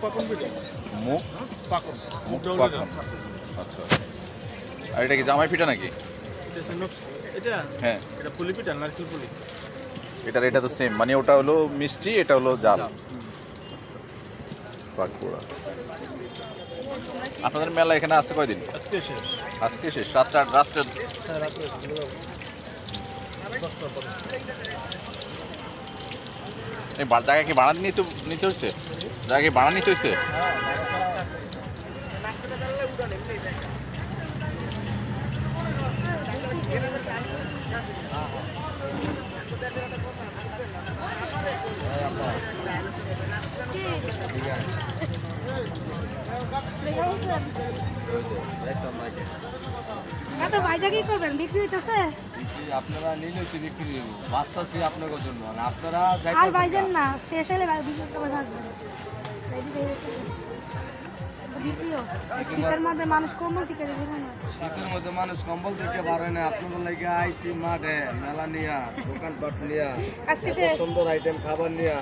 মুখ মুখ পাখন। আচ্ছা, আর এটা কি জামাই পিঠা নাকি? হ্যাঁ, এটা তো সেম, মানে ওটা হলো মিষ্টি, এটা হলো জাল। পাকুড়া। আপনাদের মেলা এখানে আছে কয়দিন? আজকে শেষ। রাত্রে এই জায়গা কি ভাড়া নিতে হয়েছে? জায়গা কি ভাড়া নিতে হয়েছে? এত ভাইজা কি করবেন? বিক্রি হইতেছে? আপনারা নিলে বিক্রি দেবো, বাঁচতেছি আপনাদের জন্য। আপনারা আর ভাইজান না, শেষ হলে বিক্রি করে থাকবেন। শীতের মধ্যে মানুষ কম্বল টিকে দেবে না। শীতের মধ্যে মানুষ কম্বল থেকে পারে না। আপনাদের লাগে আইসি মাঠে মেলা নিয়া, দোকানপাট নিয়া, আজকে শেষ। সুন্দর আইটেম খাবার নিয়া।